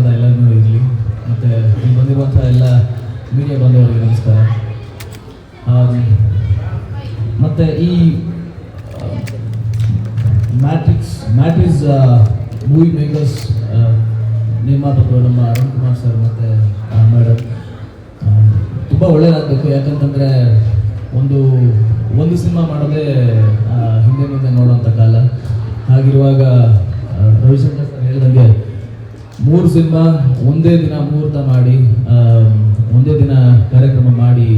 ಆಶೀರ್ವಾದ ಎಲ್ಲರಿಗೂ ಇರಲಿ. ಮತ್ತು ಇಲ್ಲಿ ಬಂದಿರುವಂಥ ಎಲ್ಲ ಮೀಡಿಯಾ ಬಂದವರಿಗೆ ನಮಸ್ಕಾರ. ಮತ್ತು ಈ ಮ್ಯಾಟ್ರಿಕ್ಸ್ ಮೂವಿ ಮೇಕರ್ಸ್ ನಿರ್ಮಾಪಕರು ನಮ್ಮ ಅರುಣ್ ಕುಮಾರ್ ಸರ್ ಮತ್ತು ಮೇಡಮ್ ತುಂಬ ಒಳ್ಳೆಯದಾಗಬೇಕು. ಯಾಕಂತಂದರೆ ಒಂದು ಸಿನಿಮಾ ಮಾಡೋದೇ ಹಿಂದೆ ನೋಡೋಂಥ ಕಾಲ. ಹಾಗಿರುವಾಗ ರವಿಶಂಕರ್ ಸರ್ ಹೇಳಿದಂಗೆ 3 ಸಿನಿಮಾ ಒಂದೇ ದಿನ ಮುಹೂರ್ತ ಮಾಡಿ, ಒಂದೇ ದಿನ ಕಾರ್ಯಕ್ರಮ ಮಾಡಿ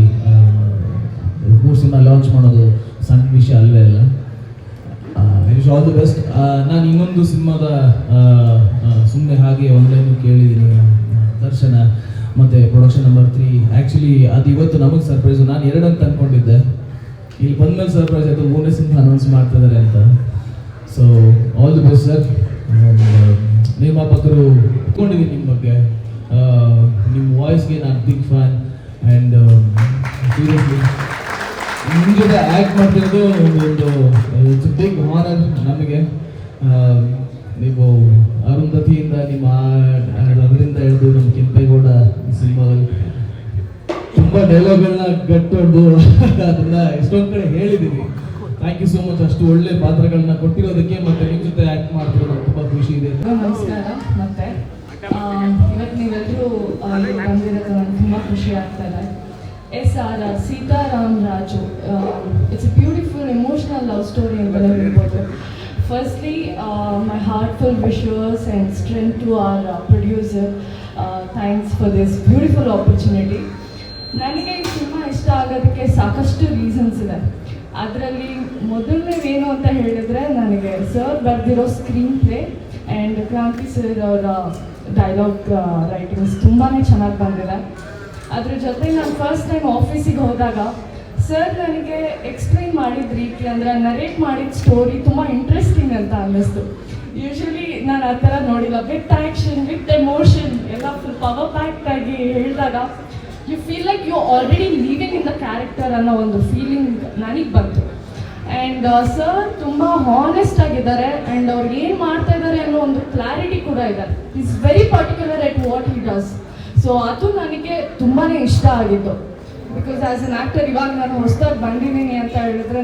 3 ಸಿನಿಮಾ ಲಾಂಚ್ ಮಾಡೋದು ಸಣ್ಣ ವಿಷಯ ಅಲ್ವೇ ಅಲ್ಲ. Wish all the best. ನಾನು ಇನ್ನೊಂದು ಸಿನಿಮಾದ ಸುಮ್ಮನೆ ಹಾಗೆ ಆನ್ಲೈನು ಕೇಳಿದ್ದೀನಿ, ದರ್ಶನ ಮತ್ತು ಪ್ರೊಡಕ್ಷನ್ ನಂಬರ್ 3. ಆ್ಯಕ್ಚುಲಿ ಅದು ಇವತ್ತು ನಮಗೆ ಸರ್ಪ್ರೈಸು. ನಾನು 2 ಅಂತ ಅಂದ್ಕೊಂಡಿದ್ದೆ, ಇಲ್ಲಿ ಬಂದಮೇಲೆ ಸರ್ಪ್ರೈಸ್ ಆಯಿತು 3ನೇ ಸಿನಿಮಾ ಅನೌನ್ಸ್ ಮಾಡ್ತಿದ್ದಾರೆ ಅಂತ. So all the best sir. ನಿರ್ಮಾಪಕರು ಒಪ್ಕೊಂಡಿದ್ದೀನಿ ನಿಮ್ಮ ಬಗ್ಗೆ, ನಿಮ್ಮ ವಾಯ್ಸ್ಗೆ ನಾನು ಬಿಗ್ ಫ್ಯಾನ್. ಆ್ಯಂಡ್ ಸೀರಿಯಸ್ಲಿ ನಿಮ್ಮ ಜೊತೆ ಆ್ಯಕ್ಟ್ ಮಾಡ್ತಿರೋದು ಒಂದು ಬಿಗ್ ಹಾನರ್ ನಮಗೆ. ನೀವು ಅರುಂಧತಿಯಿಂದ ನಿಮ್ಮ ಅದರಿಂದ ಹಿಡಿದು ನಮ್ಮ ಕೆಂಪೇಗೌಡ ಸಿನಿಮಾದಲ್ಲಿ ತುಂಬ ಡೈಲಾಗ್ಗಳನ್ನ ಗಟ್ಟೊಡ್ದು ಅದನ್ನ ಎಷ್ಟೊಂದು ಕಡೆ ಹೇಳಿದ್ದೀವಿ. Thank you so much. ಅಷ್ಟು ಒಳ್ಳೆ ಪಾತ್ರಗಳನ್ನ ಕೊಟ್ಟಿರೋದಕ್ಕೆ ಮತ್ತು ನಿಮ್ಮ ಜೊತೆ ಆ್ಯಕ್ಟ್ ಮಾಡ್ತಿರೋದು ತುಂಬ ಖುಷಿ ಇದೆ. ನಮಸ್ಕಾರ. ಮತ್ತೆ ಇವತ್ತು ನೀವೆಲ್ಲರೂ ಬಂದಿರೋದು ನನಗೆ ತುಂಬ ಖುಷಿ ಆಗ್ತದೆ. SR Sitaram Raju, it's a beautiful emotional love story ಅಂತಲೇ ಹೇಳ್ಬೋದು. Firstly, my heartfelt wishes and strength to our producer. Thanks for this beautiful opportunity. ನನಗೆ ಈ ಸಿನಿಮಾ ಇಷ್ಟ ಆಗೋದಕ್ಕೆ ಸಾಕಷ್ಟು ರೀಸನ್ಸ್ ಇದೆ. ಅದರಲ್ಲಿ ಮೊದಲನೇದೇನು ಅಂತ ಹೇಳಿದ್ರೆ, ನನಗೆ ಸರ್ ಬರೆದಿರೋ ಸ್ಕ್ರೀನ್ ಪ್ಲೇ ಆ್ಯಂಡ್ ಕ್ರಾಂತಿ ಸರ್ ಅವರ ಡೈಲಾಗ್ ರೈಟಿಂಗ್ಸ್ ತುಂಬಾ ಚೆನ್ನಾಗಿ ಬಂದಿದೆ. ಅದ್ರ ಜೊತೆ ನಾನು ಫಸ್ಟ್ ಟೈಮ್ ಆಫೀಸಿಗೆ ಹೋದಾಗ ಸರ್ ನನಗೆ ಎಕ್ಸ್ಪ್ಲೈನ್ ಮಾಡಿದ ರೀತಿ, ಅಂದರೆ ನರೇಟ್ ಮಾಡಿದ ಸ್ಟೋರಿ ತುಂಬ ಇಂಟ್ರೆಸ್ಟಿಂಗ್ ಅಂತ ಅನ್ನಿಸ್ತು. ಯೂಶ್ವಲಿ ನಾನು ಆ ಥರ ನೋಡಿಲ್ಲ. ವಿತ್ ಆ್ಯಕ್ಷನ್, ವಿತ್ ಎಮೋಷನ್ ಎಲ್ಲ ಫುಲ್ ಪವರ್ ಪ್ಯಾಕ್ಟ್ ಆಗಿ ಹೇಳಿದಾಗ you feel like you already living in the character ಅನ್ನೋ ಒಂದು ಫೀಲಿಂಗ್ ನನಗೆ ಬಂತು. ಆ್ಯಂಡ್ ಸರ್ ತುಂಬ ಹಾನೆಸ್ಟ್ ಆಗಿದ್ದಾರೆ ಆ್ಯಂಡ್ ಅವ್ರು ಏನು ಮಾಡ್ತಾ ಇದ್ದಾರೆ ಅನ್ನೋ ಒಂದು ಕ್ಲಾರಿಟಿ ಕೂಡ ಇದೆ. Is very particular at what he does. So ಅದು ನನಗೆ ತುಂಬಾ ಇಷ್ಟ ಆಗಿತ್ತು. ಬಿಕಾಸ್ ಆ್ಯಸ್ ಅನ್ ಆ್ಯಕ್ಟರ್ ಇವಾಗ ನಾನು ಹೊಸದಾಗಿ ಬಂದಿದ್ದೀನಿ ಅಂತ ಹೇಳಿದ್ರೆ